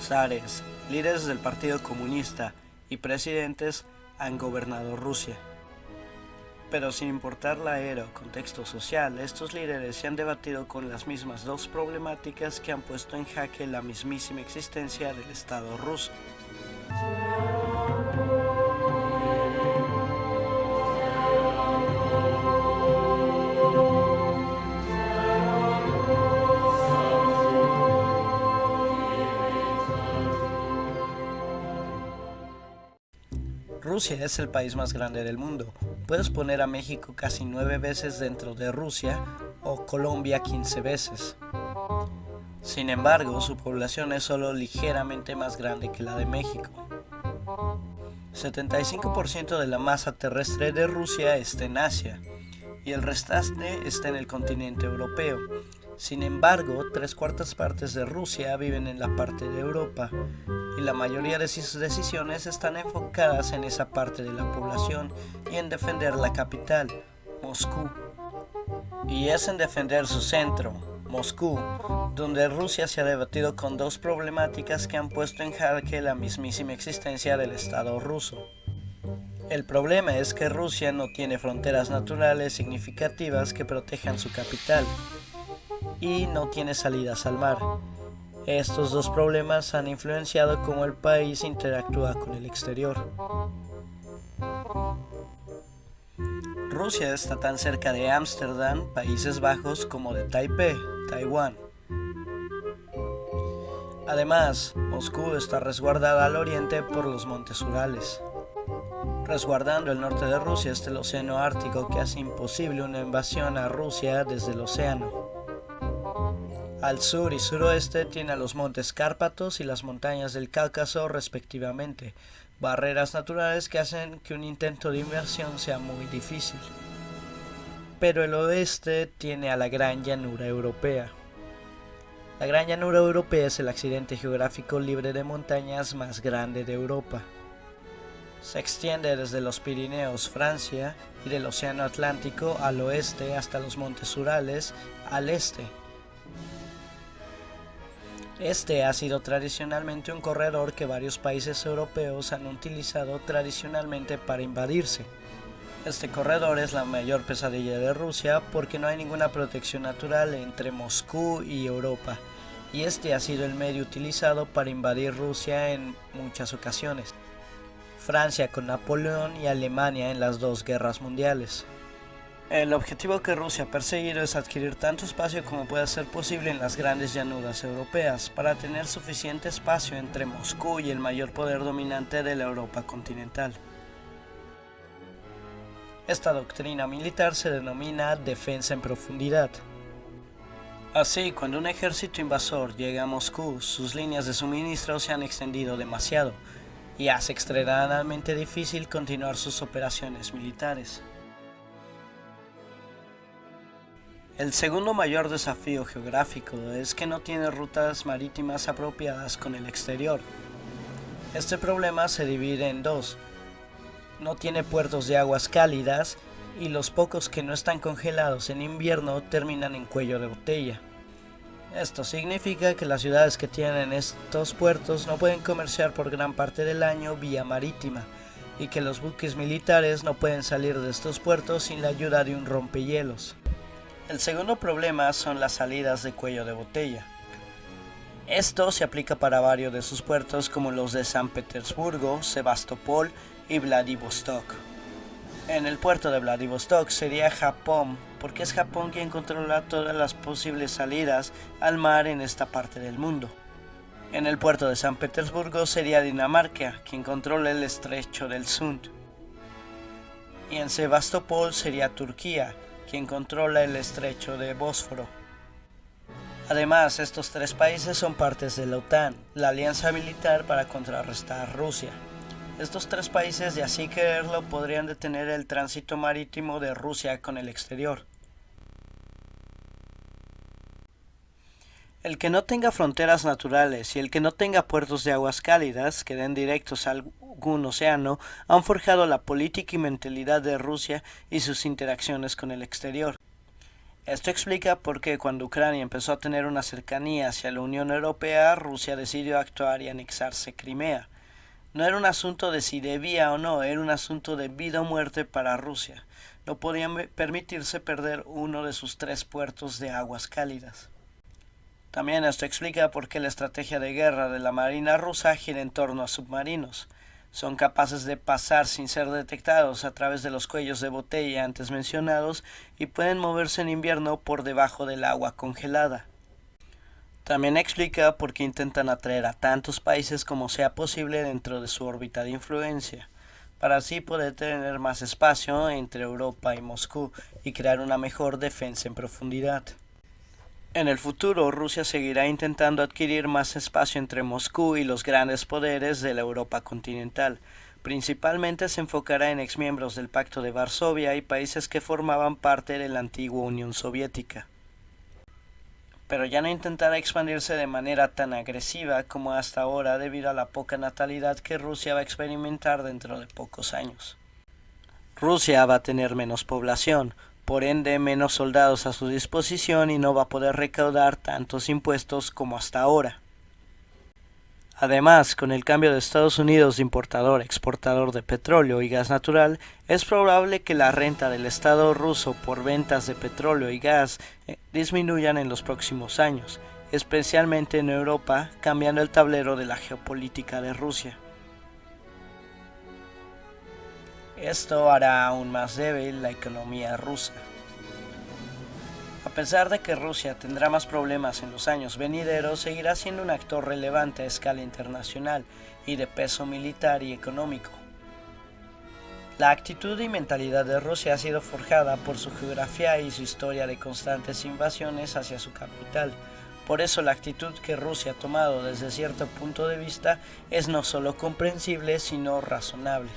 zares, líderes del Partido Comunista y presidentes han gobernado Rusia. Pero sin importar la era o contexto social, estos líderes se han debatido con las mismas dos problemáticas que han puesto en jaque la mismísima existencia del Estado ruso. Rusia es el país más grande del mundo. Puedes poner a México casi 9 veces dentro de Rusia o Colombia 15 veces. Sin embargo, su población es solo ligeramente más grande que la de México. 75% de la masa terrestre de Rusia está en Asia y el restante está en el continente europeo. Sin embargo, 3/4 partes de Rusia viven en la parte de Europa y la mayoría de sus decisiones están enfocadas en esa parte de la población y en defender la capital, Moscú. Y es en defender su centro, Moscú, donde Rusia se ha debatido con dos problemáticas que han puesto en jaque la mismísima existencia del Estado ruso. El problema es que Rusia no tiene fronteras naturales significativas que protejan su capital y no tiene salidas al mar. Estos dos problemas han influenciado cómo el país interactúa con el exterior. Rusia está tan cerca de Ámsterdam, Países Bajos, como de Taipei, Taiwán. Además, Moscú está resguardada al oriente por los montes Urales. Resguardando el norte de Rusia está el océano Ártico, que hace imposible una invasión a Rusia desde el océano. Al sur y suroeste tiene a los montes Cárpatos y las montañas del Cáucaso respectivamente, barreras naturales que hacen que un intento de invasión sea muy difícil. Pero el oeste tiene a la Gran Llanura Europea. La Gran Llanura Europea es el accidente geográfico libre de montañas más grande de Europa. Se extiende desde los Pirineos, Francia, y del Océano Atlántico al oeste hasta los montes Urales al este. Este ha sido tradicionalmente un corredor que varios países europeos han utilizado tradicionalmente para invadirse. Este corredor es la mayor pesadilla de Rusia porque no hay ninguna protección natural entre Moscú y Europa, y este ha sido el medio utilizado para invadir Rusia en muchas ocasiones. Francia con Napoleón y Alemania en las dos guerras mundiales. El objetivo que Rusia ha perseguido es adquirir tanto espacio como pueda ser posible en las grandes llanuras europeas para tener suficiente espacio entre Moscú y el mayor poder dominante de la Europa continental. Esta doctrina militar se denomina defensa en profundidad. Así, cuando un ejército invasor llega a Moscú, sus líneas de suministro se han extendido demasiado y hace extremadamente difícil continuar sus operaciones militares. El segundo mayor desafío geográfico es que no tiene rutas marítimas apropiadas con el exterior. Este problema se divide en dos. No tiene puertos de aguas cálidas y los pocos que no están congelados en invierno terminan en cuello de botella. Esto significa que las ciudades que tienen estos puertos no pueden comerciar por gran parte del año vía marítima y que los buques militares no pueden salir de estos puertos sin la ayuda de un rompehielos. El segundo problema son las salidas de cuello de botella. Esto se aplica para varios de sus puertos como los de San Petersburgo, Sebastopol y Vladivostok. En el puerto de Vladivostok sería Japón, porque es Japón quien controla todas las posibles salidas al mar en esta parte del mundo. En el puerto de San Petersburgo sería Dinamarca, quien controla el estrecho del Sund. Y en Sebastopol sería Turquía, quien controla el estrecho de Bósforo. Además, estos tres países son partes de la OTAN, la alianza militar para contrarrestar a Rusia. Estos tres países, de así quererlo, podrían detener el tránsito marítimo de Rusia con el exterior. El que no tenga fronteras naturales y el que no tenga puertos de aguas cálidas que den directos a algún océano han forjado la política y mentalidad de Rusia y sus interacciones con el exterior. Esto explica por qué cuando Ucrania empezó a tener una cercanía hacia la Unión Europea, Rusia decidió actuar y anexarse Crimea. No era un asunto de si debía o no, era un asunto de vida o muerte para Rusia. No podían permitirse perder uno de sus 3 puertos de aguas cálidas. También esto explica por qué la estrategia de guerra de la Marina rusa gira en torno a submarinos. Son capaces de pasar sin ser detectados a través de los cuellos de botella antes mencionados y pueden moverse en invierno por debajo del agua congelada. También explica por qué intentan atraer a tantos países como sea posible dentro de su órbita de influencia, para así poder tener más espacio entre Europa y Moscú y crear una mejor defensa en profundidad. En el futuro, Rusia seguirá intentando adquirir más espacio entre Moscú y los grandes poderes de la Europa continental. Principalmente se enfocará en exmiembros del Pacto de Varsovia y países que formaban parte de la antigua Unión Soviética. Pero ya no intentará expandirse de manera tan agresiva como hasta ahora debido a la poca natalidad que Rusia va a experimentar dentro de pocos años. Rusia va a tener menos población, por ende menos soldados a su disposición y no va a poder recaudar tantos impuestos como hasta ahora. Además, con el cambio de Estados Unidos de importador a exportador de petróleo y gas natural, es probable que la renta del Estado ruso por ventas de petróleo y gas disminuyan en los próximos años, especialmente en Europa, cambiando el tablero de la geopolítica de Rusia. Esto hará aún más débil la economía rusa. A pesar de que Rusia tendrá más problemas en los años venideros, seguirá siendo un actor relevante a escala internacional y de peso militar y económico. La actitud y mentalidad de Rusia ha sido forjada por su geografía y su historia de constantes invasiones hacia su capital. Por eso la actitud que Rusia ha tomado desde cierto punto de vista es no solo comprensible, sino razonable.